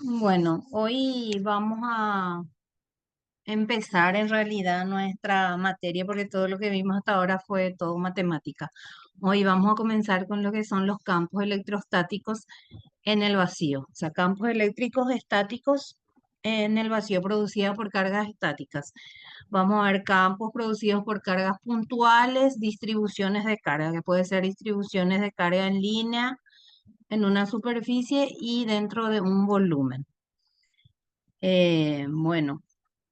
Bueno, hoy vamos a empezar en realidad nuestra materia porque todo lo que vimos hasta ahora fue todo matemática. Hoy vamos a comenzar con lo que son los campos electrostáticos en el vacío, o sea, campos eléctricos estáticos en el vacío producidos por cargas estáticas. Vamos a ver campos producidos por cargas puntuales, distribuciones de carga, que puede ser distribuciones de carga en línea, en una superficie y dentro de un volumen. Bueno,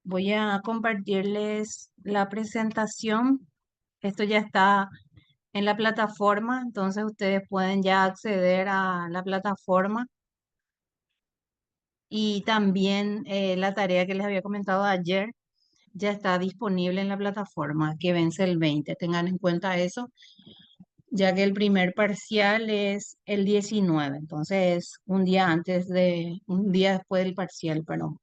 voy a compartirles la presentación. Esto ya está en la plataforma, entonces ustedes pueden ya acceder a la plataforma y también la tarea que les había comentado ayer ya está disponible en la plataforma que vence el 20. Tengan en cuenta eso, ya que el primer parcial es el 19, entonces un día después del parcial, perdón.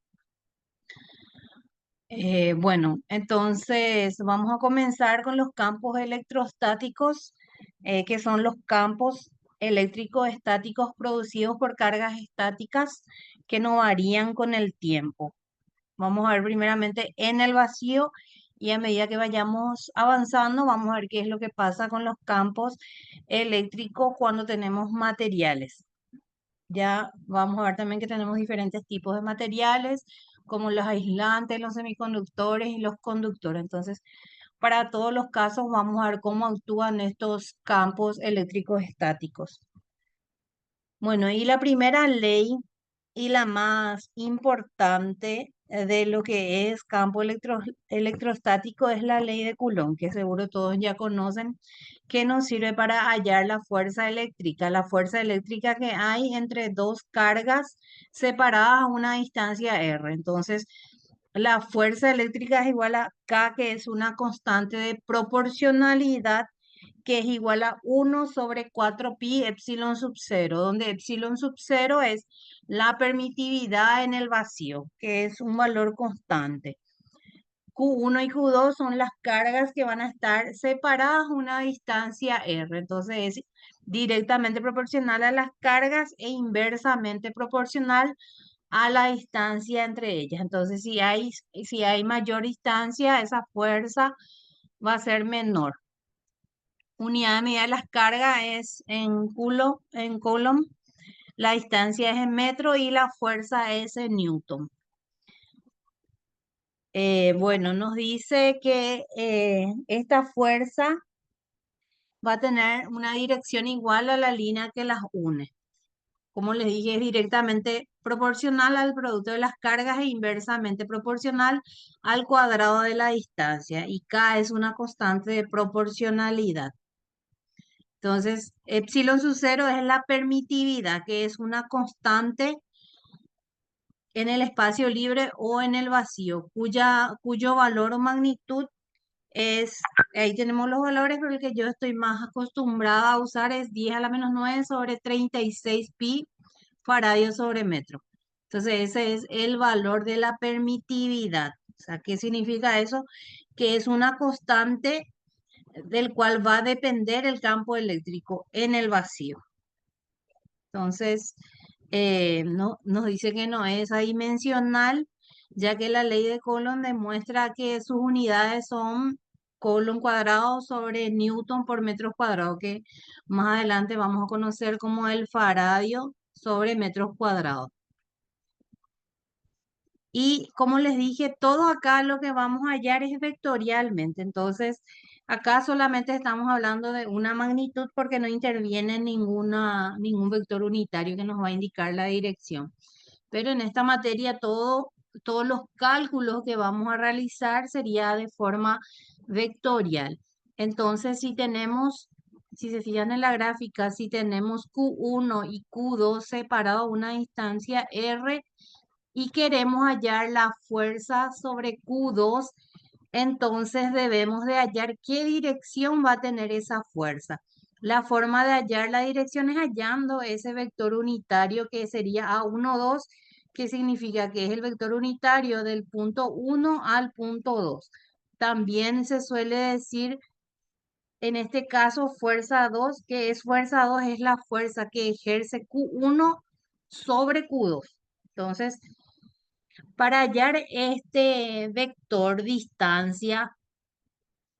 Bueno, entonces vamos a comenzar con los campos electrostáticos, que son los campos eléctricos estáticos producidos por cargas estáticas que no varían con el tiempo. Vamos a ver primeramente en el vacío y a medida que vayamos avanzando, vamos a ver qué es lo que pasa con los campos eléctricos cuando tenemos materiales. Ya vamos a ver también que tenemos diferentes tipos de materiales, como los aislantes, los semiconductores y los conductores. Entonces, para todos los casos, vamos a ver cómo actúan estos campos eléctricos estáticos. Bueno, y la primera ley y la más importante de lo que es campo electrostático es la ley de Coulomb, que seguro todos ya conocen, que nos sirve para hallar la fuerza eléctrica que hay entre dos cargas separadas a una distancia r. Entonces, la fuerza eléctrica es igual a K, que es una constante de proporcionalidad que es igual a 1/4 pi epsilon sub 0, donde epsilon sub 0 es la permitividad en el vacío, que es un valor constante. Q1 y Q2 son las cargas que van a estar separadas a una distancia r. Entonces es directamente proporcional a las cargas e inversamente proporcional a la distancia entre ellas. Entonces, si hay mayor distancia, esa fuerza va a ser menor. Unidad de medida de las cargas es en coulomb, la distancia es en metro y la fuerza es en newton. Bueno, nos dice que esta fuerza va a tener una dirección igual a la línea que las une. Como les dije, es directamente proporcional al producto de las cargas e inversamente proporcional al cuadrado de la distancia. Y K es una constante de proporcionalidad. Entonces, epsilon sub 0 es la permitividad, que es una constante en el espacio libre o en el vacío, cuyo valor o magnitud es, ahí tenemos los valores, pero el que yo estoy más acostumbrada a usar es 10⁻⁹ pi sobre metro. Entonces, ese es el valor de la permitividad. O sea, ¿qué significa eso? Que es una constante del cual va a depender el campo eléctrico en el vacío. Entonces, no, nos dice que no es adimensional, ya que la ley de Coulomb demuestra que sus unidades son Coulomb cuadrado sobre Newton por metros cuadrados, que más adelante vamos a conocer como el faradio sobre metros cuadrados. Y como les dije, todo acá lo que vamos a hallar es vectorialmente. Entonces, acá solamente estamos hablando de una magnitud porque no interviene ningún vector unitario que nos va a indicar la dirección. Pero en esta materia todos los cálculos que vamos a realizar sería de forma vectorial. Entonces, si se fijan en la gráfica, si tenemos Q1 y Q2 separados a una distancia R, y queremos hallar la fuerza sobre Q2, entonces debemos de hallar qué dirección va a tener esa fuerza. La forma de hallar la dirección es hallando ese vector unitario que sería A12, que significa que es el vector unitario del punto 1 al punto 2. También se suele decir, en este caso, fuerza 2, que es fuerza 2, es la fuerza que ejerce Q1 sobre Q2. Entonces, para hallar este vector distancia,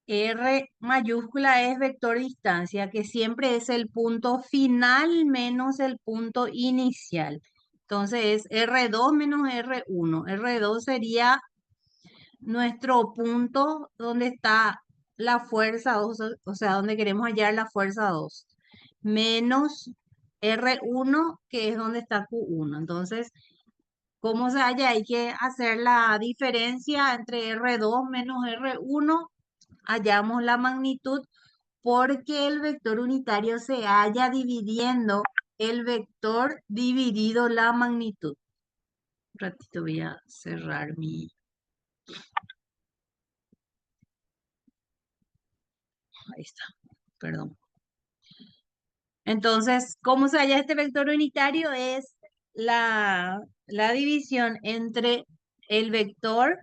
R mayúscula es vector distancia, que siempre es el punto final menos el punto inicial. Entonces es R2 menos R1. R2 sería nuestro punto donde está la fuerza 2, o sea, donde queremos hallar la fuerza 2, menos R1, que es donde está Q1. Entonces, ¿cómo se halla? Hay que hacer la diferencia entre R2 menos R1, hallamos la magnitud porque el vector unitario se halla dividiendo el vector dividido la magnitud. Un ratito voy a cerrar mi... Ahí está, perdón. Entonces, ¿cómo se halla este vector unitario? Es la división entre el vector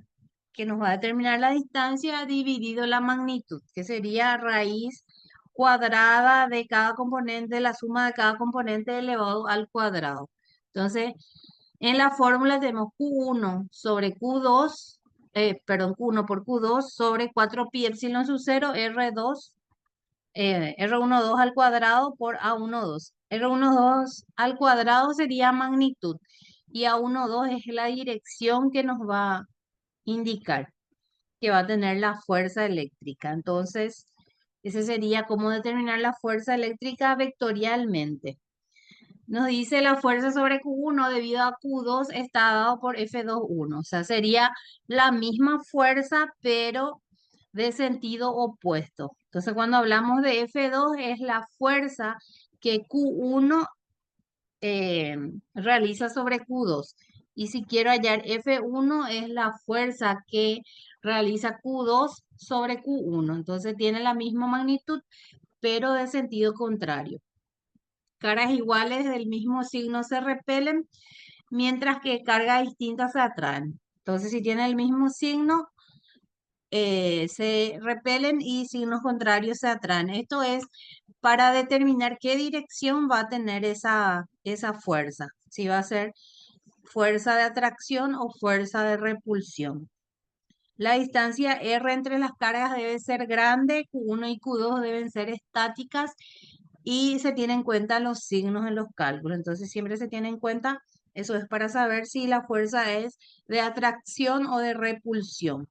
que nos va a determinar la distancia dividido la magnitud, que sería raíz cuadrada de cada componente, la suma de cada componente elevado al cuadrado. Entonces, en la fórmula tenemos Q1 sobre Q2, perdón, Q1 por Q2 sobre 4 pi epsilon sub 0 R2, R12 al cuadrado por A12. R12 al cuadrado sería magnitud y A12 es la dirección que nos va a indicar que va a tener la fuerza eléctrica. Entonces, ese sería cómo determinar la fuerza eléctrica vectorialmente. Nos dice la fuerza sobre Q1 debido a Q2 está dado por F21. O sea, sería la misma fuerza, pero de sentido opuesto. Entonces, cuando hablamos de F2 es la fuerza que Q1 realiza sobre Q2. Y si quiero hallar F1 es la fuerza que realiza Q2 sobre Q1. Entonces tiene la misma magnitud, pero de sentido contrario. Caras iguales del mismo signo se repelen, mientras que cargas distintas se atraen. Entonces, si tiene el mismo signo, se repelen y signos contrarios se atraen. Esto es para determinar qué dirección va a tener esa fuerza. Si va a ser fuerza de atracción o fuerza de repulsión. La distancia R entre las cargas debe ser grande, Q1 y Q2 deben ser estáticas y se tienen en cuenta los signos en los cálculos. Entonces siempre se tiene en cuenta, eso es para saber si la fuerza es de atracción o de repulsión.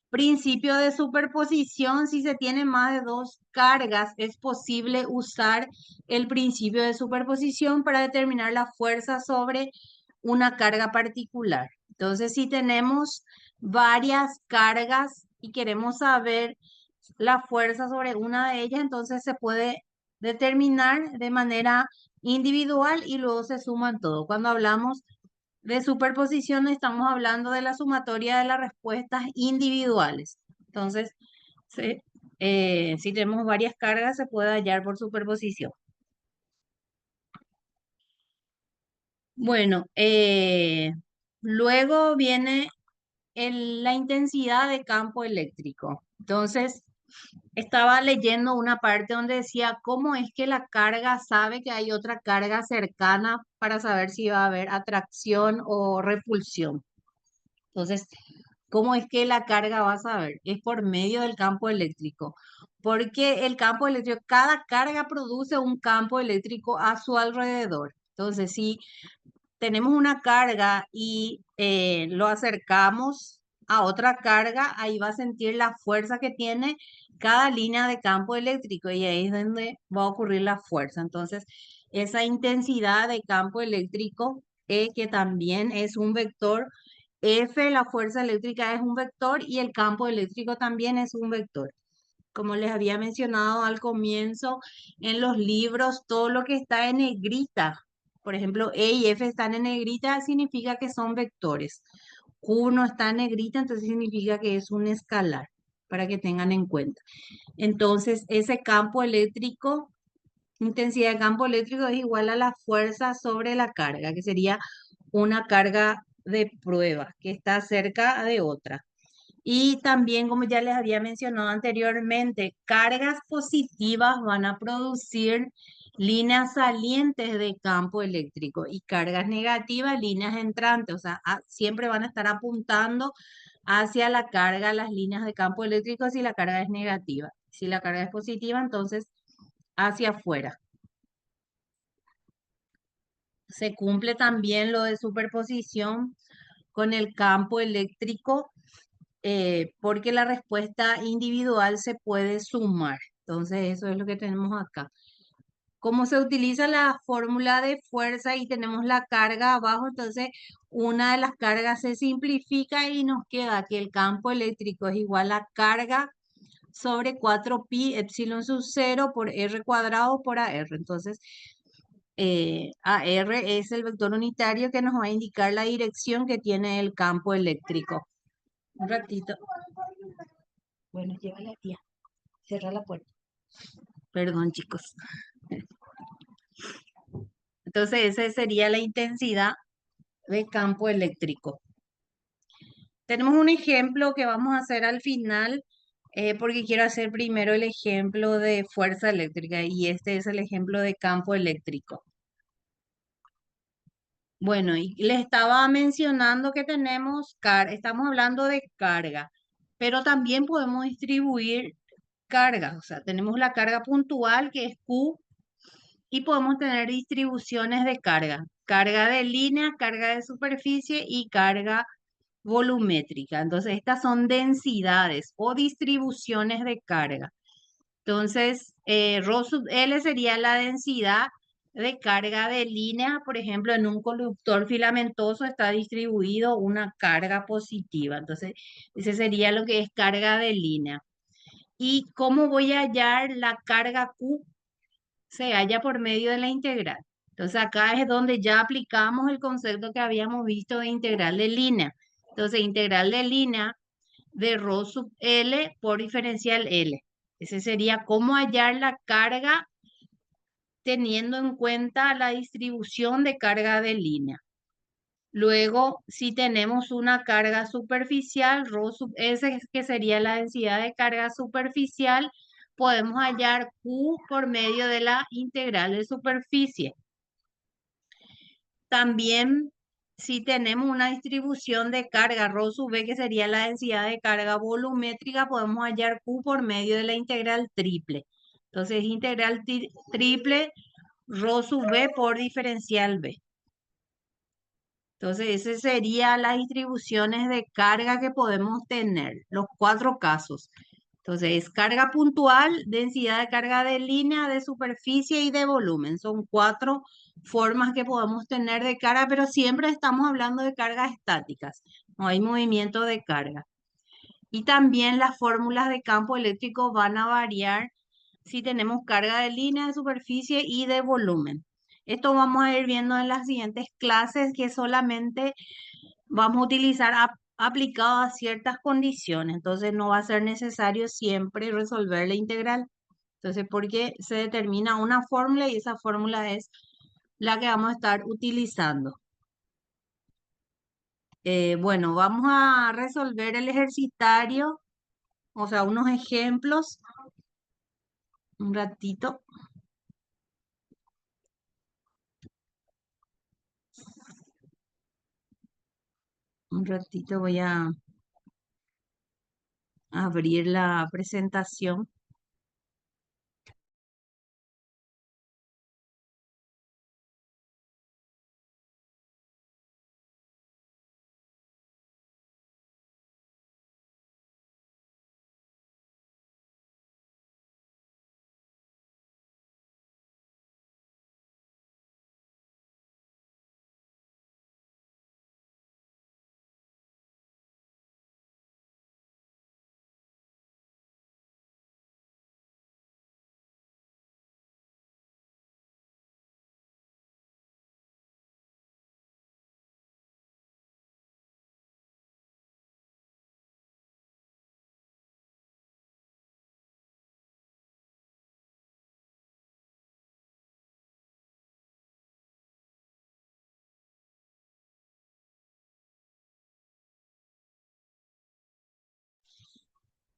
Principio de superposición, si se tiene más de dos cargas, es posible usar el principio de superposición para determinar la fuerza sobre una carga particular. Entonces, si tenemos varias cargas y queremos saber la fuerza sobre una de ellas, entonces se puede determinar de manera individual y luego se suman todo. Cuando hablamos de superposición estamos hablando de la sumatoria de las respuestas individuales. Entonces, si tenemos varias cargas, se puede hallar por superposición. Bueno, luego viene la intensidad de campo eléctrico. Entonces, estaba leyendo una parte donde decía cómo es que la carga sabe que hay otra carga cercana para saber si va a haber atracción o repulsión. Entonces, ¿cómo es que la carga va a saber? Es por medio del campo eléctrico. Porque el campo eléctrico, cada carga produce un campo eléctrico a su alrededor. Entonces, si tenemos una carga y lo acercamos a otra carga, ahí va a sentir la fuerza que tiene cada línea de campo eléctrico y ahí es donde va a ocurrir la fuerza. Entonces, esa intensidad de campo eléctrico, que también es un vector, F, la fuerza eléctrica es un vector y el campo eléctrico también es un vector. Como les había mencionado al comienzo, en los libros, todo lo que está en negrita, por ejemplo, E y F están en negrita, significa que son vectores. Q no está en negrita, entonces significa que es un escalar, para que tengan en cuenta. Entonces, ese campo eléctrico, intensidad de campo eléctrico es igual a la fuerza sobre la carga, que sería una carga de prueba que está cerca de otra. Y también, como ya les había mencionado anteriormente, cargas positivas van a producir líneas salientes de campo eléctrico y cargas negativas, líneas entrantes, o sea, siempre van a estar apuntando hacia la carga las líneas de campo eléctrico si la carga es negativa. Si la carga es positiva, entonces hacia afuera. Se cumple también lo de superposición con el campo eléctrico porque la respuesta individual se puede sumar. Entonces, eso es lo que tenemos acá. Como se utiliza la fórmula de fuerza y tenemos la carga abajo, entonces una de las cargas se simplifica y nos queda que el campo eléctrico es igual a carga sobre 4pi epsilon sub 0 por r cuadrado por AR. Entonces, AR es el vector unitario que nos va a indicar la dirección que tiene el campo eléctrico. Un ratito. Bueno, lleva la tía. Cierra la puerta. Perdón, chicos. Entonces, esa sería la intensidad de campo eléctrico. Tenemos un ejemplo que vamos a hacer al final, porque quiero hacer primero el ejemplo de fuerza eléctrica y este es el ejemplo de campo eléctrico. Bueno, y les estaba mencionando que estamos hablando de carga, pero también podemos distribuir cargas, o sea, tenemos la carga puntual que es Q y podemos tener distribuciones de carga, carga de línea, carga de superficie y carga volumétrica. Entonces, estas son densidades o distribuciones de carga. Entonces, Rho sub L sería la densidad de carga de línea. Por ejemplo, en un conductor filamentoso está distribuido una carga positiva. Entonces, ese sería lo que es carga de línea. ¿Y cómo voy a hallar la carga Q? Se halla por medio de la integral. Entonces, acá es donde ya aplicamos el concepto que habíamos visto de integral de línea. Entonces, integral de línea de Rho sub L por diferencial L. Ese sería cómo hallar la carga teniendo en cuenta la distribución de carga de línea. Luego, si tenemos una carga superficial, Rho sub S, que sería la densidad de carga superficial, podemos hallar Q por medio de la integral de superficie. También, si tenemos una distribución de carga Rho sub V, que sería la densidad de carga volumétrica, podemos hallar Q por medio de la integral triple. Entonces, integral triple Rho sub V por diferencial V. Entonces, esas serían las distribuciones de carga que podemos tener, los 4 casos. Entonces, carga puntual, densidad de carga de línea, de superficie y de volumen. Son 4 formas que podemos tener de carga, pero siempre estamos hablando de cargas estáticas. No hay movimiento de carga. Y también las fórmulas de campo eléctrico van a variar si tenemos carga de línea, de superficie y de volumen. Esto vamos a ir viendo en las siguientes clases que solamente vamos a utilizar aplicado a ciertas condiciones. Entonces no va a ser necesario siempre resolver la integral. Entonces, porque se determina una fórmula y esa fórmula es la que vamos a estar utilizando. Bueno, vamos a resolver el ejercitario, o sea, unos ejemplos. Un ratito, un ratito voy a abrir la presentación.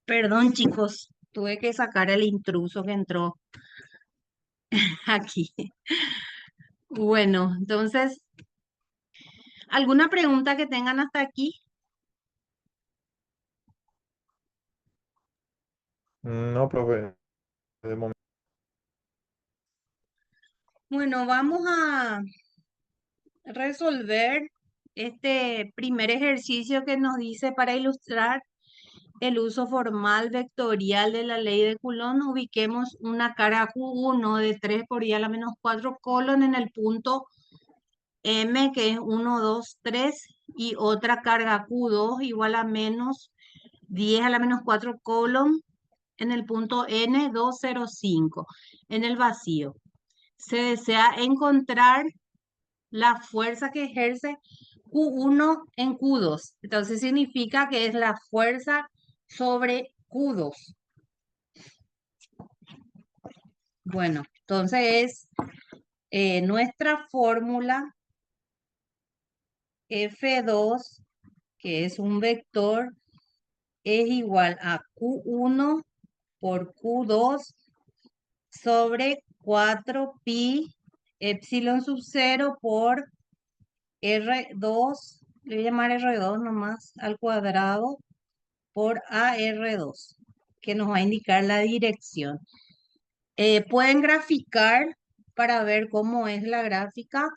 Perdón, chicos, tuve que sacar el intruso que entró. aquí. Bueno, entonces, ¿alguna pregunta que tengan hasta aquí? No, profe, de momento. Bueno, vamos a resolver este primer ejercicio que nos dice para ilustrar el uso formal vectorial de la ley de Coulomb. Ubiquemos una carga Q1 de 3 por I a la menos 4 colon en el punto M, que es 1, 2, 3, y otra carga Q2 igual a menos 10 a la menos 4 colon en el punto N, 2, 0, 5, en el vacío. Se desea encontrar la fuerza que ejerce Q1 en Q2. Entonces significa que es la fuerza sobre Q2. Bueno, entonces nuestra fórmula F2, que es un vector, es igual a Q1 por Q2 sobre 4pi epsilon sub 0 por R2, le voy a llamar R2 nomás, al cuadrado por AR2, que nos va a indicar la dirección. Pueden graficar para ver cómo es la gráfica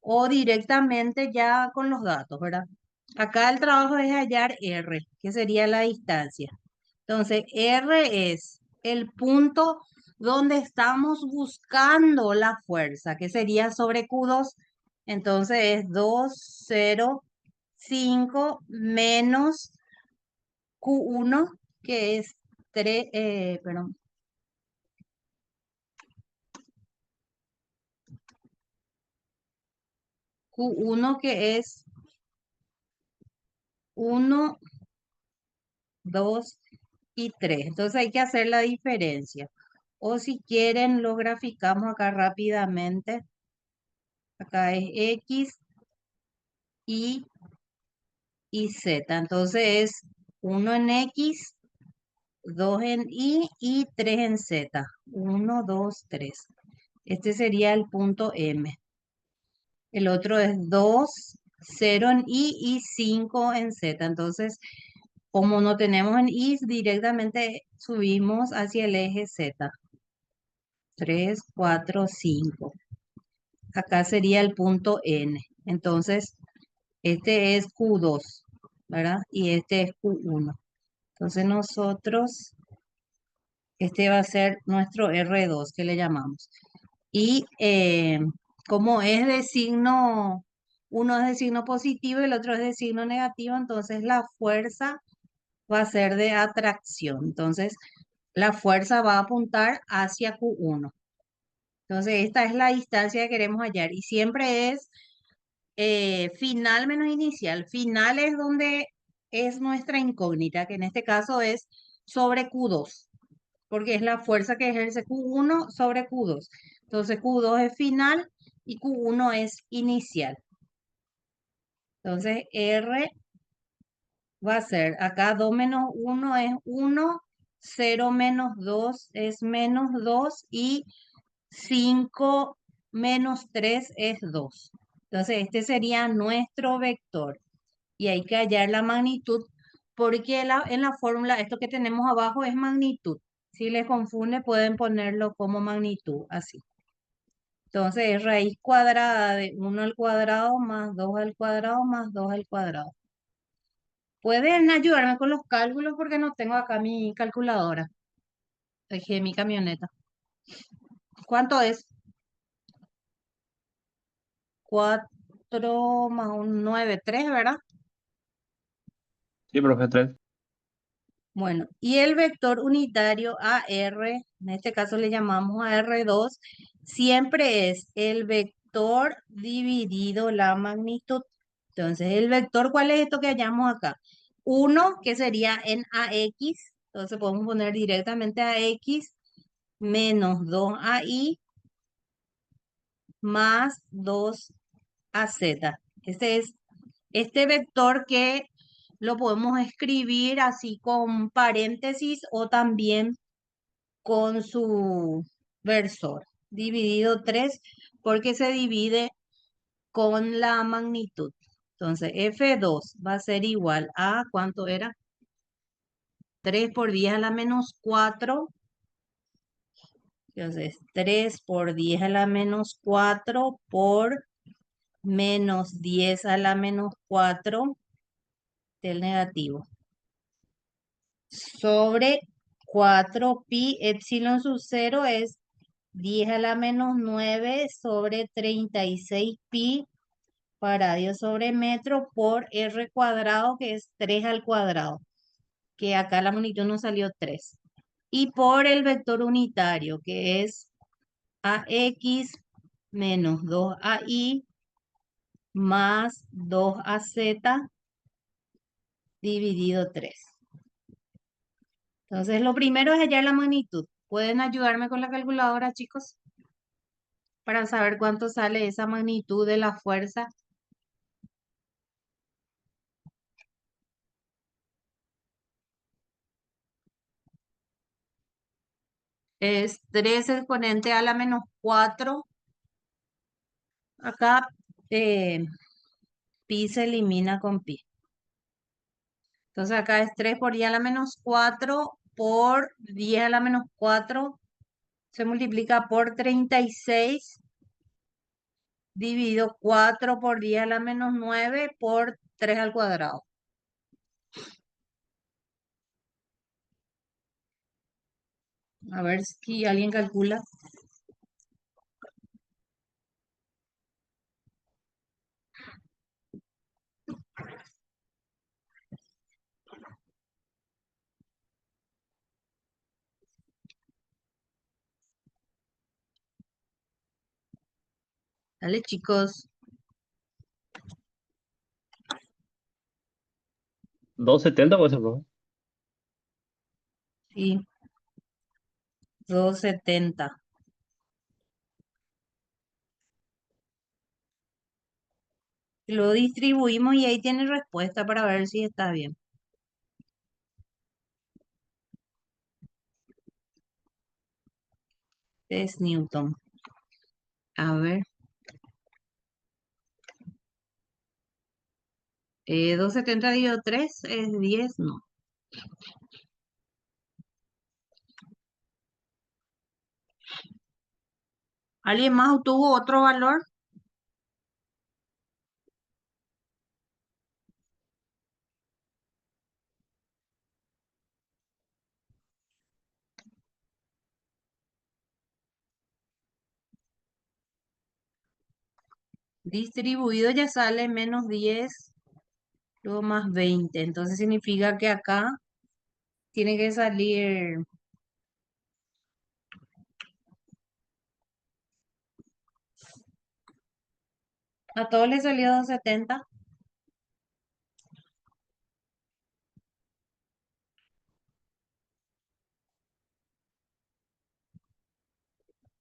o directamente ya con los datos, ¿verdad? Acá el trabajo es hallar R, que sería la distancia. Entonces, R es el punto donde estamos buscando la fuerza, que sería sobre Q2. Entonces es 2, 0, 5 menos Q1, que es 3, perdón, Q1 que es 1, 2 y 3. Entonces hay que hacer la diferencia. O si quieren, lo graficamos acá rápidamente. Acá es X, Y y Z. Entonces es 1 en X, 2 en Y 3 en Z. 1, 2, 3. Este sería el punto M. El otro es 2, 0 en Y 5 en Z. Entonces, como no tenemos en Y, directamente subimos hacia el eje Z. 3, 4, 5. Acá sería el punto N. Entonces, este es Q2, ¿verdad? Y este es Q1. Entonces nosotros, este va a ser nuestro R2 que le llamamos. Y como es de signo, uno es de signo positivo y el otro es de signo negativo, entonces la fuerza va a ser de atracción. Entonces la fuerza va a apuntar hacia Q1. Entonces esta es la distancia que queremos hallar y siempre es final menos inicial. Final es donde es nuestra incógnita, que en este caso es sobre Q2, porque es la fuerza que ejerce Q1 sobre Q2. Entonces Q2 es final y Q1 es inicial. Entonces R va a ser, acá 2 menos 1 es 1, 0 menos 2 es menos 2 y 5 menos 3 es 2. Entonces este sería nuestro vector. Y hay que hallar la magnitud, porque en la fórmula esto que tenemos abajo es magnitud. Si les confunde, pueden ponerlo como magnitud, así. Entonces es raíz cuadrada de 1 al cuadrado más 2 al cuadrado más 2 al cuadrado. Pueden ayudarme con los cálculos porque no tengo acá mi calculadora. Dejé mi camioneta. ¿Cuánto es? 4 más un 9, 3, ¿verdad? Sí, profe, 3. Bueno, y el vector unitario AR, en este caso le llamamos AR2, siempre es el vector dividido la magnitud. Entonces, el vector, ¿cuál es esto que hallamos acá? Uno, que sería en AX, entonces podemos poner directamente AX menos 2AI más 2AZ. Este es este vector que lo podemos escribir así con paréntesis o también con su versor. dividido 3 porque se divide con la magnitud. Entonces, F2 va a ser igual a, ¿cuánto era? 3 por 10 a la menos 4. Entonces, 3 por 10 a la menos 4 por menos 10 a la menos 4 del negativo. Sobre 4 pi epsilon sub 0 es 10 a la menos 9 sobre 36 pi para radio sobre metro por r cuadrado, que es 3 al cuadrado, que acá la magnitud nos salió 3. Y por el vector unitario, que es ax menos 2ay más 2az dividido 3. Entonces, lo primero es hallar la magnitud. ¿Pueden ayudarme con la calculadora, chicos? Para saber cuánto sale esa magnitud de la fuerza. Es 3 exponente a la menos 4. Acá pi se elimina con pi. Entonces acá es 3 por 10 a la menos 4 por 10 a la menos 4. Se multiplica por 36 dividido 4 por 10 a la menos 9 por 3 al cuadrado. A ver si alguien calcula. Dale, chicos. 270 puede ser, profe. Sí, 270. Lo distribuimos y ahí tiene respuesta para ver si está bien. Es Newton. A ver. 270 dividido 3 es 10, no. ¿Alguien más obtuvo otro valor? Distribuido ya sale menos 10, luego más 20. Entonces significa que acá tiene que salir, a todos les salió 270.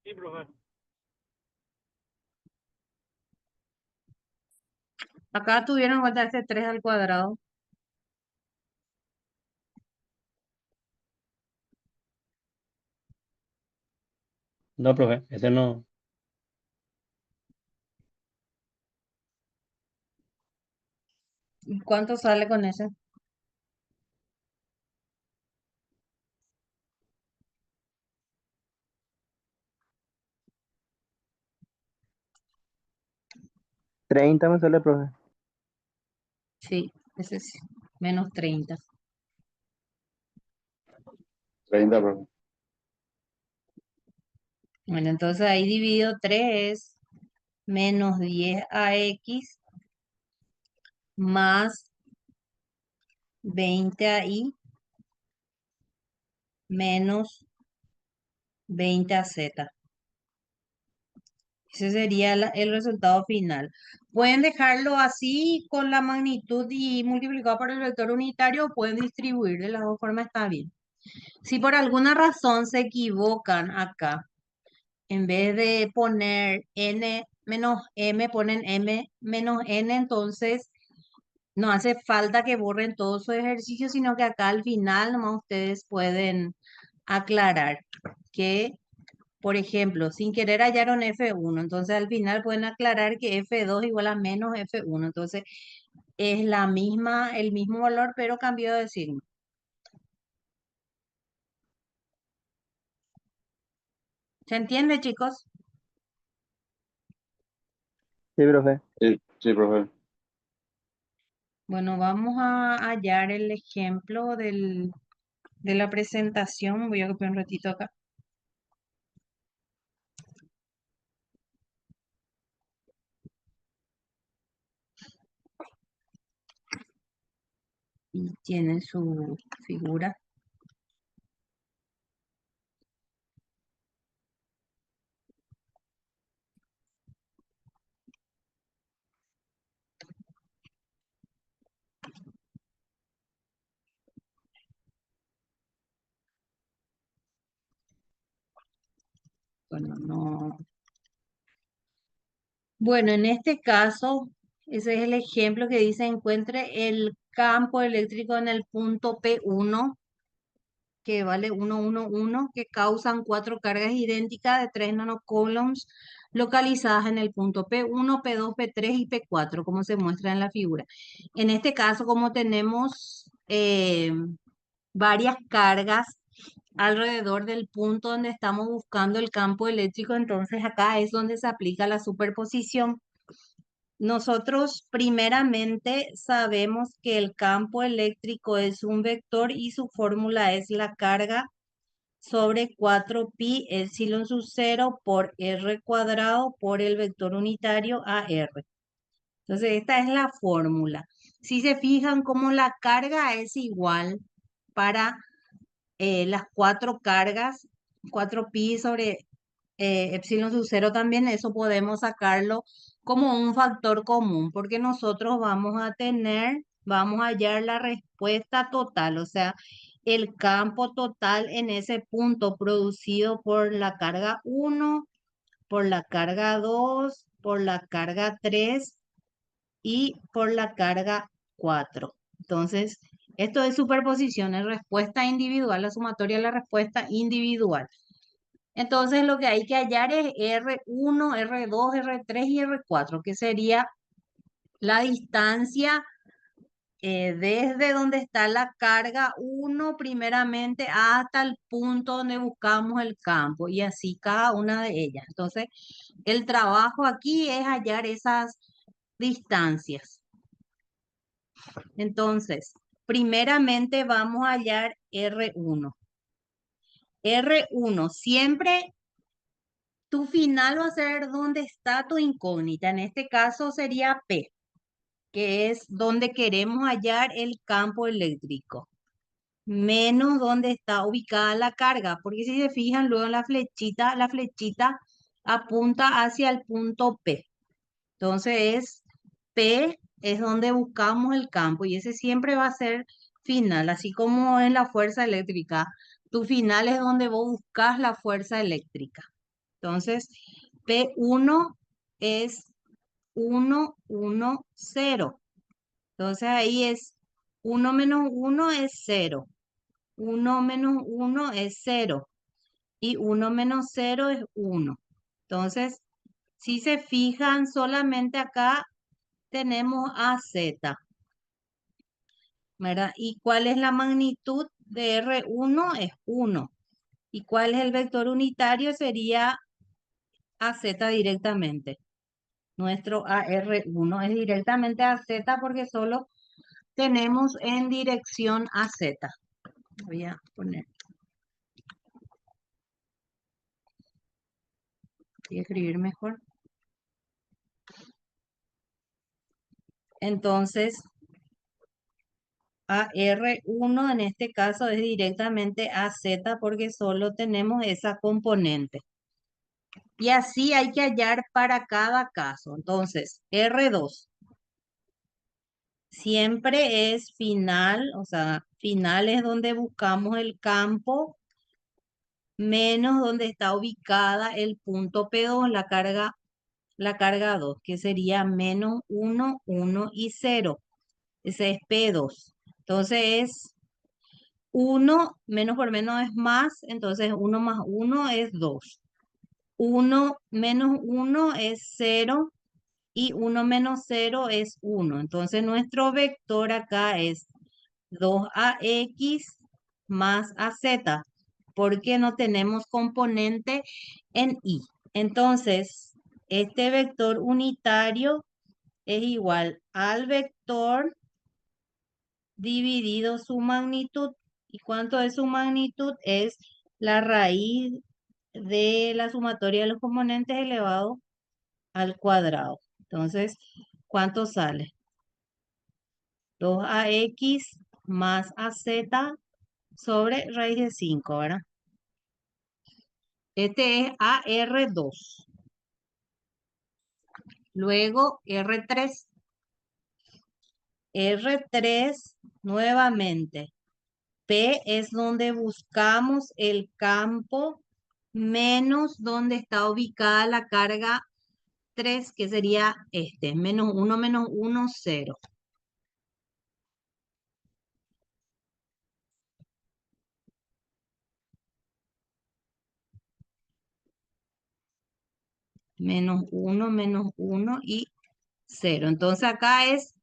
Sí, profe. Acá tuvieron en cuenta este 3 al cuadrado. No, profe, ese no. ¿Y cuánto sale con ese? Treinta me sale, profe. Sí, ese sí, menos 30. 30, profe. Bueno, entonces ahí dividido 3 es menos 10ax más 20 ahí menos 20az. Ese sería el resultado final. Pueden dejarlo así con la magnitud y multiplicado por el vector unitario, o pueden distribuir de las dos formas, está bien. Si por alguna razón se equivocan acá, en vez de poner n menos m, ponen m menos n, entonces no hace falta que borren todo su ejercicio, sino que acá al final nomás ustedes pueden aclarar que Por ejemplo, sin querer hallaron F1, entonces al final pueden aclarar que F2 igual a menos F1, entonces es la misma, el mismo valor, pero cambió de signo. ¿Se entiende, chicos? Sí, profe. Sí, sí, profe. Bueno, vamos a hallar el ejemplo de la presentación. Voy a copiar un ratito acá. Y tienen su figura. Bueno, no. Bueno, en este caso, ese es el ejemplo que dice encuentre el campo eléctrico en el punto P1, que vale 111, que causan cuatro cargas idénticas de 3 nanocoulombs localizadas en el punto P1, P2, P3 y P4, como se muestra en la figura. En este caso, como tenemos varias cargas alrededor del punto donde estamos buscando el campo eléctrico, entonces acá es donde se aplica la superposición. Nosotros primeramente sabemos que el campo eléctrico es un vector y su fórmula es la carga sobre 4pi epsilon sub 0 por r cuadrado por el vector unitario AR. Entonces esta es la fórmula. Si se fijan cómo la carga es igual para las cuatro cargas, 4pi sobre epsilon sub 0 también, eso podemos sacarlo como un factor común, porque nosotros vamos a hallar la respuesta total, o sea, el campo total en ese punto producido por la carga 1, por la carga 2, por la carga 3 y por la carga 4. Entonces, esto es superposición, es respuesta individual, la sumatoria de la respuesta individual. Entonces, lo que hay que hallar es R1, R2, R3 y R4, que sería la distancia desde donde está la carga 1 primeramente hasta el punto donde buscamos el campo y así cada una de ellas. Entonces, el trabajo aquí es hallar esas distancias. Entonces, primeramente vamos a hallar R1. R1, siempre tu final va a ser donde está tu incógnita. En este caso sería P, que es donde queremos hallar el campo eléctrico, menos donde está ubicada la carga, porque si se fijan luego en la flechita apunta hacia el punto P. Entonces, P es donde buscamos el campo y ese siempre va a ser final, así como en la fuerza eléctrica. Tu final es donde vos buscas la fuerza eléctrica. Entonces, P1 es 1, 1, 0. Entonces ahí es 1 menos 1 es 0. 1 menos 1 es 0. Y 1 menos 0 es 1. Entonces, si se fijan, solamente acá tenemos AZ, ¿verdad? ¿Y cuál es la magnitud de R1? Es 1. ¿Y cuál es el vector unitario? Sería AZ directamente. Nuestro AR1 es directamente a Z porque solo tenemos en dirección a Z. Voy a poner, voy a escribir mejor. Entonces, AR1 en este caso es directamente a Z porque solo tenemos esa componente. Y así hay que hallar para cada caso. Entonces, R2 siempre es final, o sea, final es donde buscamos el campo menos donde está ubicada el punto P2, la carga 2, que sería menos 1, 1 y 0. Ese es P2. Entonces es 1 menos por menos es más, entonces 1 más 1 es 2. 1 menos 1 es 0 y 1 menos 0 es 1. Entonces nuestro vector acá es 2ax más az, porque no tenemos componente en y. Entonces, este vector unitario es igual al vector dividido su magnitud. ¿Y cuánto es su magnitud? Es la raíz de la sumatoria de los componentes elevado al cuadrado. Entonces, ¿cuánto sale? 2ax más az sobre raíz de 5, ¿verdad? Este es AR2. Luego R3. R3 nuevamente. P es donde buscamos el campo menos donde está ubicada la carga 3, que sería este, menos 1, 0. Menos 1 y 0. Entonces acá es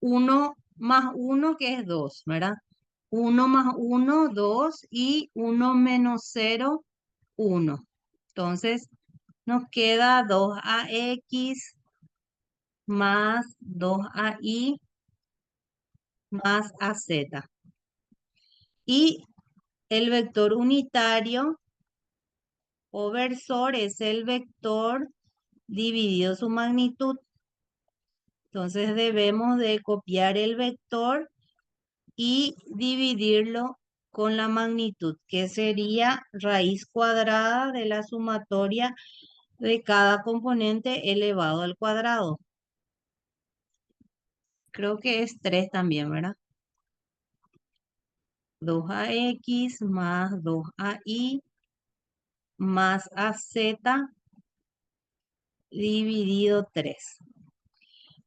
1 más 1, que es 2, ¿verdad? 1 más 1, 2, y 1 menos 0, 1. Entonces nos queda 2ax más 2ay más az. Y el vector unitario o versor es el vector dividido su magnitud. Entonces debemos de copiar el vector y dividirlo con la magnitud, que sería raíz cuadrada de la sumatoria de cada componente elevado al cuadrado. Creo que es 3 también, ¿verdad? 2ax más 2ay más az dividido 3.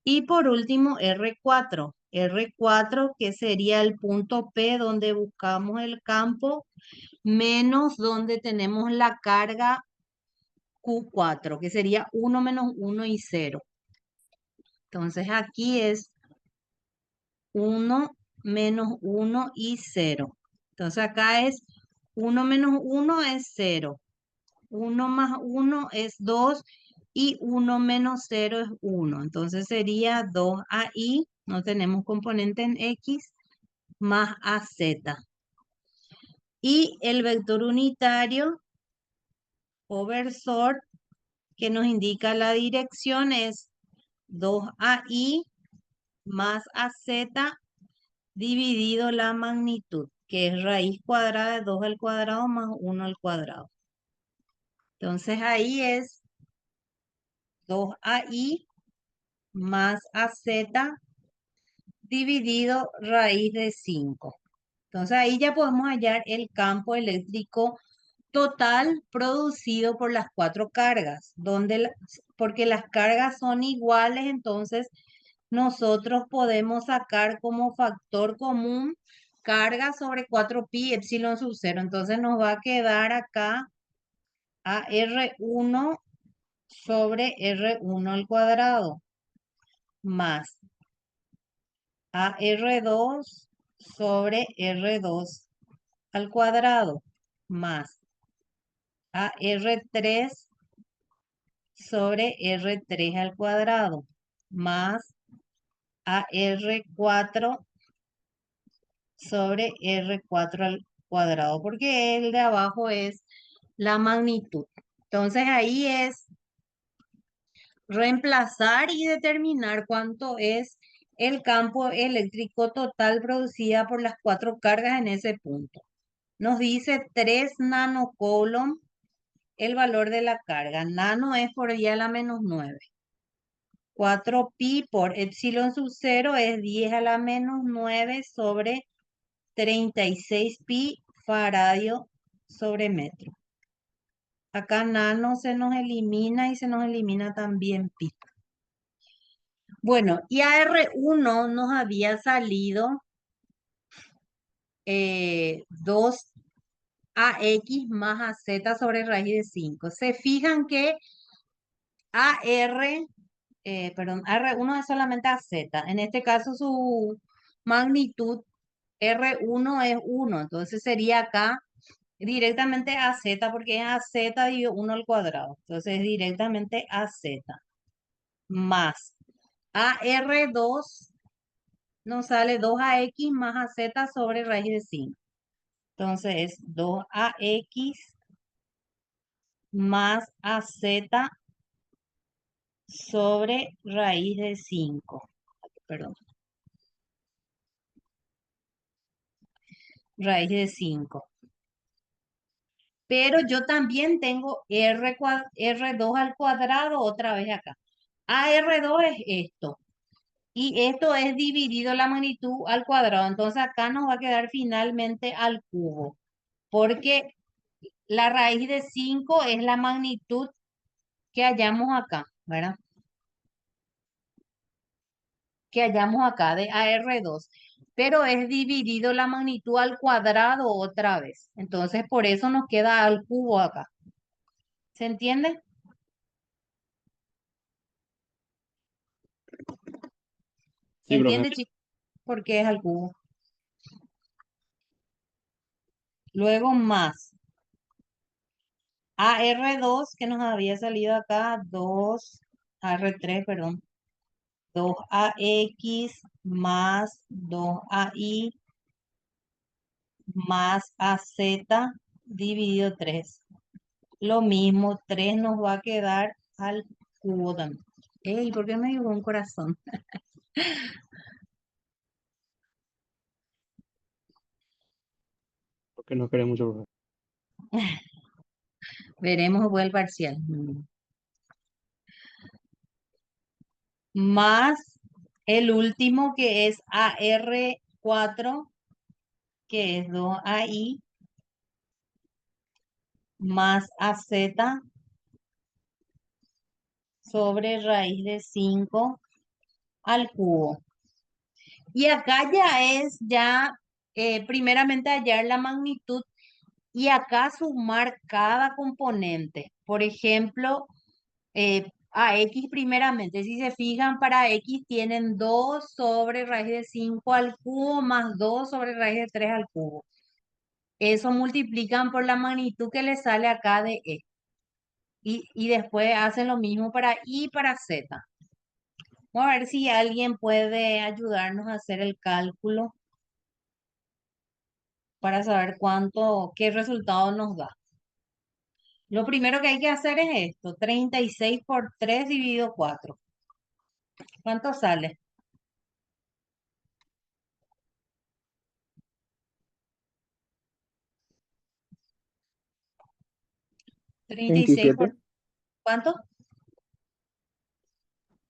Y por último, R4. R4, que sería el punto P donde buscamos el campo, menos donde tenemos la carga Q4, que sería 1 menos 1 y 0. Entonces aquí es 1 menos 1 y 0. Entonces acá es 1 menos 1 es 0. 1 más 1 es 2 y 1 menos 0 es 1. Entonces sería 2ay, no tenemos componente en x, más az. Y el vector unitario o versor que nos indica la dirección es 2ay más az dividido la magnitud, que es raíz cuadrada de 2 al cuadrado más 1 al cuadrado. Entonces ahí es 2ay más az dividido raíz de 5. Entonces ahí ya podemos hallar el campo eléctrico total producido por las cuatro cargas, porque las cargas son iguales, entonces nosotros podemos sacar como factor común carga sobre 4pi epsilon sub 0. Entonces nos va a quedar acá a R1 sobre R1 al cuadrado más a R2 sobre R2 al cuadrado más a R3 sobre R3 al cuadrado más a R4 sobre R4 al cuadrado, porque el de abajo es la magnitud. Entonces ahí es reemplazar y determinar cuánto es el campo eléctrico total producida por las cuatro cargas en ese punto. Nos dice 3 nanocoulomb el valor de la carga. Nano es por 10 a la menos 9. 4pi por epsilon sub 0 es 10 a la menos 9 sobre 36 pi faradio sobre metro. Acá nano se nos elimina y se nos elimina también pi. Bueno, y a R1 nos había salido 2 AX más AZ sobre raíz de 5. Se fijan que perdón, R1 es solamente AZ. En este caso su magnitud R1 es 1. Entonces sería acá directamente AZ porque es AZ dividido 1 al cuadrado. Entonces es directamente AZ más AR2 nos sale 2AX más AZ sobre raíz de 5. Entonces es 2AX más AZ sobre raíz de 5. Perdón, raíz de 5. Pero yo también tengo R2 al cuadrado otra vez acá. AR2 es esto. Y esto es dividido la magnitud al cuadrado. Entonces acá nos va a quedar finalmente al cubo. Porque la raíz de 5 es la magnitud que hallamos acá, ¿verdad? Que hallamos acá de AR2. Pero es dividido la magnitud al cuadrado otra vez. Entonces por eso nos queda al cubo acá. ¿Se entiende? ¿Se Sí, profe. entiende, chicos? Porque es al cubo. Luego más AR2 que nos había salido acá, 2 AR3, perdón, 2AX más 2AI más AZ dividido 3. Lo mismo, 3 nos va a quedar al cubo también. Ey, ¿por qué me llegó un corazón? Porque no querés mucho, profe. Veremos después el parcial. Más el último que es AR4, que es 2AI más AZ sobre raíz de 5 al cubo. Y acá primeramente hallar la magnitud y acá sumar cada componente. Por ejemplo, a X primeramente, si se fijan, para X tienen 2 sobre raíz de 5 al cubo más 2 sobre raíz de 3 al cubo. Eso multiplican por la magnitud que le sale acá de E. Y después hacen lo mismo para Y y para Z. Vamos a ver si alguien puede ayudarnos a hacer el cálculo para saber qué resultado nos da. Lo primero que hay que hacer es esto, 36 por 3 dividido 4. ¿Cuánto sale? 36 por, 27, ¿cuánto?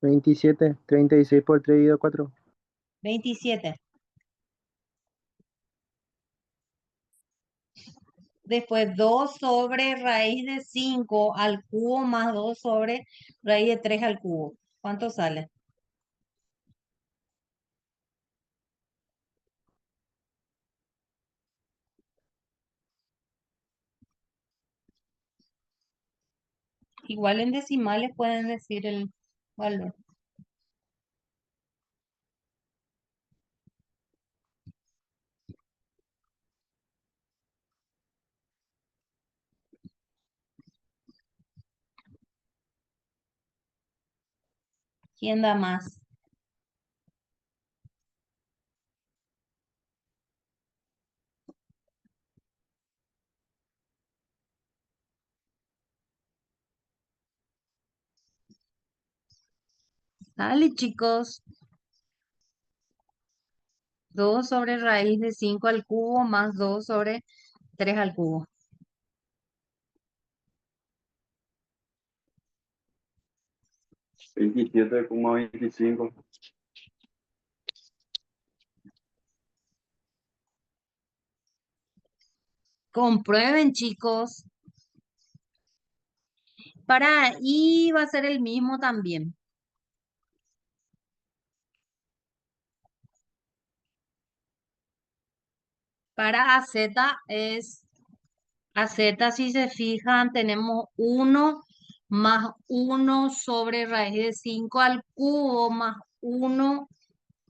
27, 36 por 3 dividido 4. 27. Después 2 sobre raíz de 5 al cubo más 2 sobre raíz de 3 al cubo. ¿Cuánto sale? Igual en decimales pueden decir el valor. ¿Quién da más? Dale, chicos. 2 sobre raíz de 5 al cubo más 2 sobre 3 al cubo. 27,25. Comprueben, chicos. Para Y va a ser el mismo también. Para AZ es A Z, si se fijan, tenemos uno más uno sobre raíz de 5 al cubo, más uno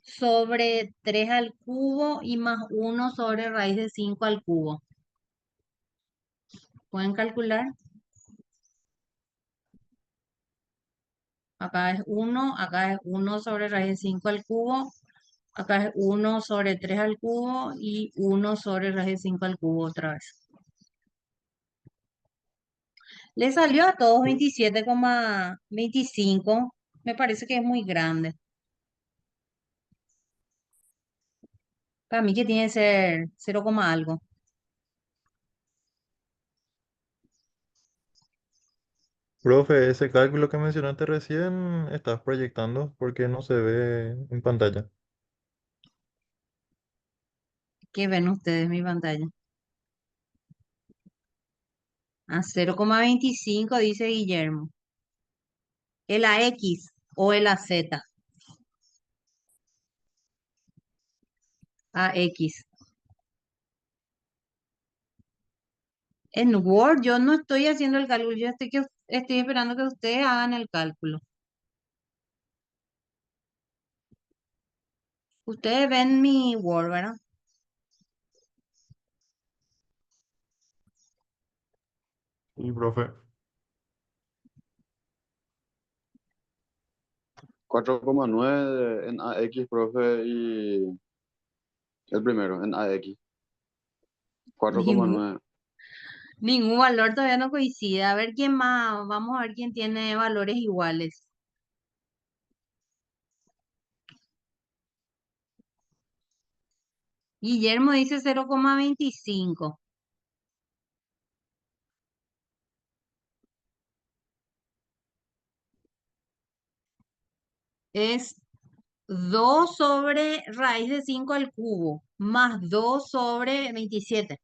sobre 3 al cubo y más uno sobre raíz de 5 al cubo. ¿Pueden calcular? Acá es uno, acá es uno sobre raíz de 5 al cubo, acá es uno sobre 3 al cubo y uno sobre raíz de 5 al cubo otra vez. Le salió a todos Sí. 27,25. Me parece que es muy grande. Para mí que tiene que ser 0, algo. Profe, ese cálculo que mencionaste recién, estás proyectando porque no se ve en pantalla. ¿Qué ven ustedes en mi pantalla? A 0,25 dice Guillermo. El AX o el AZ. AX. En Word yo no estoy haciendo el cálculo, yo estoy esperando que ustedes hagan el cálculo. Ustedes ven mi Word, ¿verdad? Y profe, 4,9 en AX, profe, y el primero en AX. Ningún, 4,9. ningún valor todavía no coincide. A ver quién más, vamos a ver quién tiene valores iguales. Guillermo dice 0,25. Es 2 sobre raíz de 5 al cubo, más 2 sobre 27.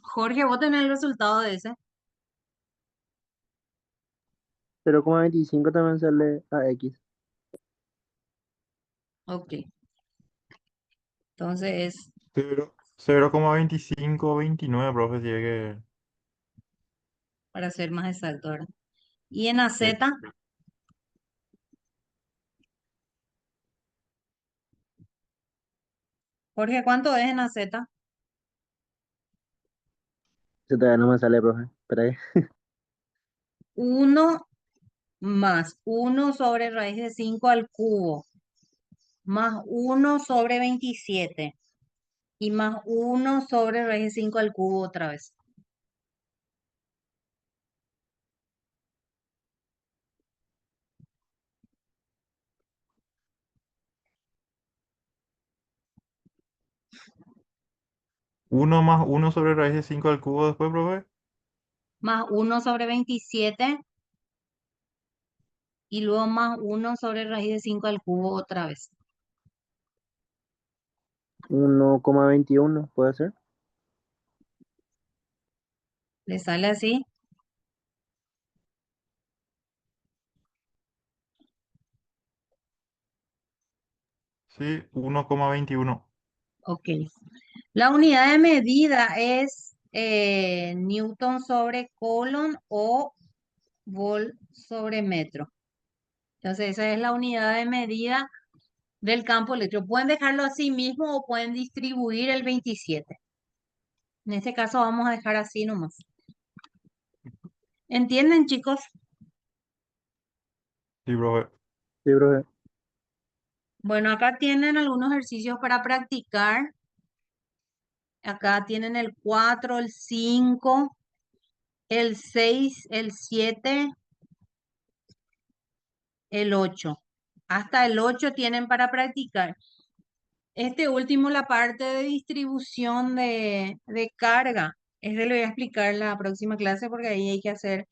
Jorge, vos tenés el resultado de ese. 0,25 también sale AX. Ok. Entonces es 0,2529, profe, si es que... para ser más exacto, ¿verdad? Y en AZ, Sí. Jorge, ¿cuánto es en AZ? Eso todavía no me sale, profe. Espera ahí. Uno más uno sobre raíz de 5 al cubo, más uno sobre 27 y más uno sobre raíz de 5 al cubo otra vez. Uno más uno sobre raíz de 5 al cubo después, profe. Más uno sobre 27 y luego más uno sobre raíz de 5 al cubo otra vez. 1,21, ¿puede ser? ¿Le sale así? Sí, 1,21. Ok. La unidad de medida es Newton sobre Coulomb o Volt sobre metro. Entonces, esa es la unidad de medida del campo eléctrico. Pueden dejarlo así mismo o pueden distribuir el 27. En este caso vamos a dejar así nomás. ¿Entienden, chicos? Sí, profe. Sí, profe. Bueno, acá tienen algunos ejercicios para practicar. Acá tienen el 4, el 5, el 6, el 7, el 8. Hasta el 8 tienen para practicar. Este último, la parte de distribución de carga. Ese lo voy a explicar en la próxima clase porque ahí hay que hacer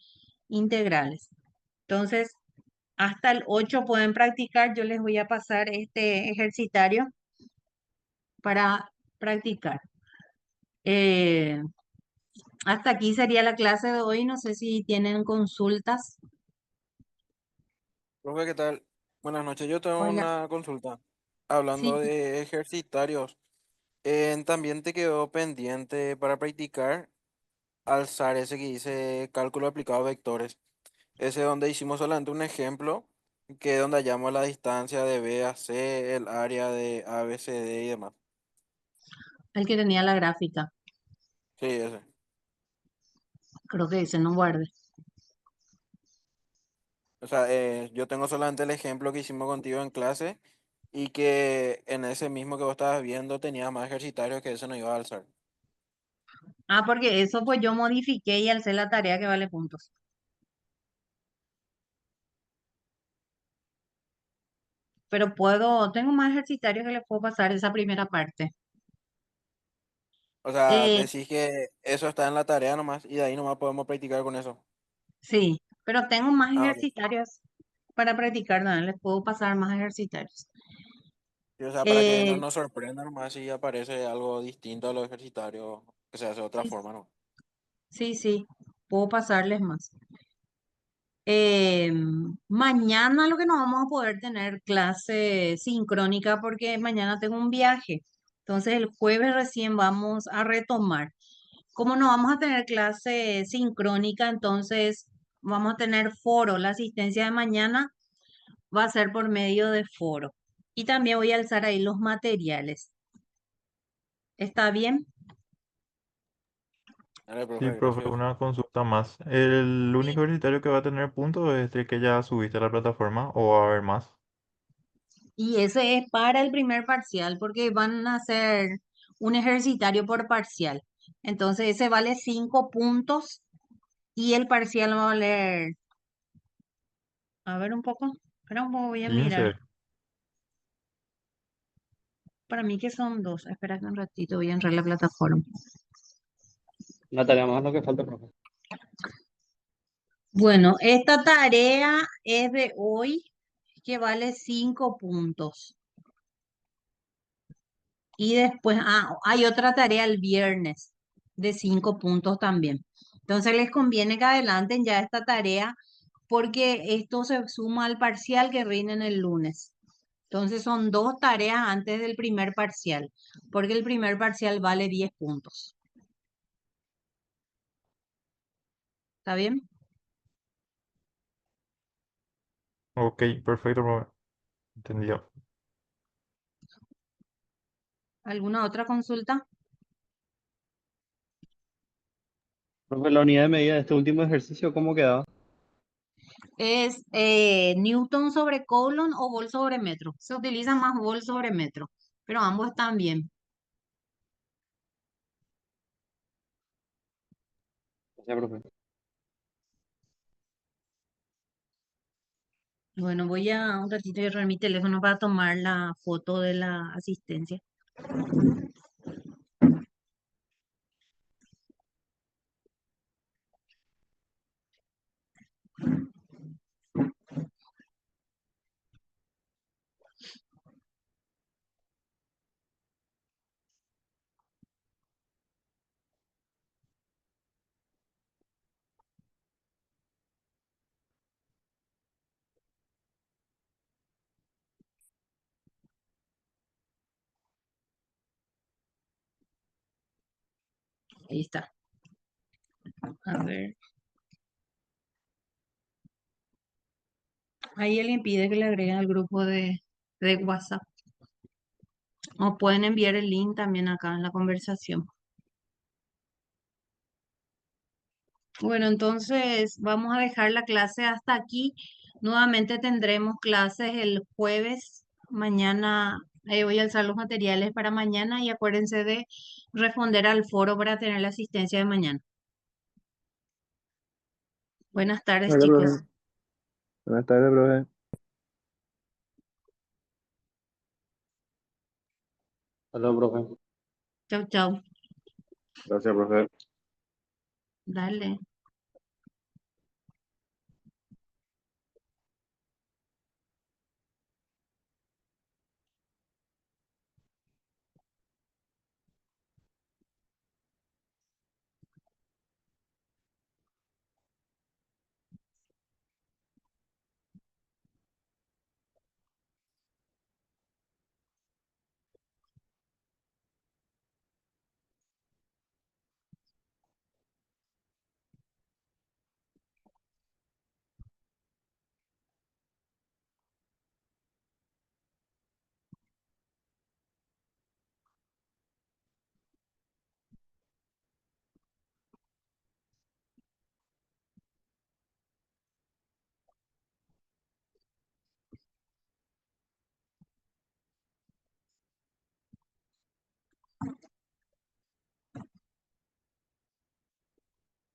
integrales. Entonces, hasta el 8 pueden practicar. Yo les voy a pasar este ejercitario para practicar. Eh, Hasta aquí sería la clase de hoy. No sé si tienen consultas. Profe, ¿qué tal? Buenas noches. Yo tengo Hola. una consulta. Hablando Sí, de ejercitarios, también te quedó pendiente para practicar alzar ese que dice cálculo aplicado a vectores. Ese donde hicimos solamente un ejemplo, que es donde hallamos la distancia de B a C, el área de A, B, C, D y demás. el que tenía la gráfica. Sí, ese. Creo que dice no guarde. O sea, yo tengo solamente el ejemplo que hicimos contigo en clase y que en ese mismo que vos estabas viendo tenía más ejercitarios que ese no iba a alzar. Ah, porque eso pues yo modifiqué y alcé la tarea que vale puntos. Pero tengo más ejercitarios que les puedo pasar esa primera parte. O sea, Eh, decís que eso está en la tarea nomás y de ahí nomás podemos practicar con eso. sí, pero tengo más Ah, ok. ejercitarios para practicar, ¿no? Les puedo pasar más ejercitarios. Sí, o sea, para que no Eh, nos sorprenda nomás si aparece algo distinto a los ejercitarios, que se hace de otra sí, forma, ¿no? sí, sí, puedo pasarles más. Mañana lo que no vamos a poder tener clase sincrónica porque mañana tengo un viaje. Entonces el jueves recién vamos a retomar. Como no vamos a tener clase sincrónica, entonces vamos a tener foro. La asistencia de mañana va a ser por medio de foro. Y también voy a alzar ahí los materiales. ¿Está bien? Dale, Sí, profe, profe, gracias. una consulta más. ¿El Sí. único ejercitario que va a tener puntos es el que ya subiste a la plataforma o va a haber más? Y ese es para el primer parcial porque van a hacer un ejercitario por parcial. Entonces ese vale 5 puntos y el parcial va a valer, a ver un poco, espera un poco, voy a mirar. 15. Para mí que son dos. Espera un ratito, voy a entrar a la plataforma. Una tarea más lo que falta, profe. Bueno, esta tarea es de hoy que vale 5 puntos. Y después, hay otra tarea el viernes de 5 puntos también. Entonces les conviene que adelanten ya esta tarea porque esto se suma al parcial que rinden el lunes. Entonces son dos tareas antes del primer parcial, porque el primer parcial vale 10 puntos. ¿Está bien? Ok, perfecto, profe. Entendido. ¿Alguna otra consulta? Profe, la unidad de medida de este último ejercicio, ¿cómo quedaba? Es Newton sobre Coulomb o Volt sobre metro. Se utiliza más Volt sobre metro, pero ambos están bien. Gracias, profe. Bueno, voy a un ratito a agarrar mi teléfono para tomar la foto de la asistencia. Ahí está. A ver. Ahí alguien pide que le agreguen al grupo de WhatsApp. O pueden enviar el link también acá en la conversación. Bueno, entonces vamos a dejar la clase hasta aquí. Nuevamente tendremos clases el jueves. Mañana voy a alzar los materiales para mañana y acuérdense de responder al foro para tener la asistencia de mañana. Buenas tardes, Hola, chicos. profe. Buenas tardes, profe. Hola, profe. Chau, chau. Gracias, profe. Dale.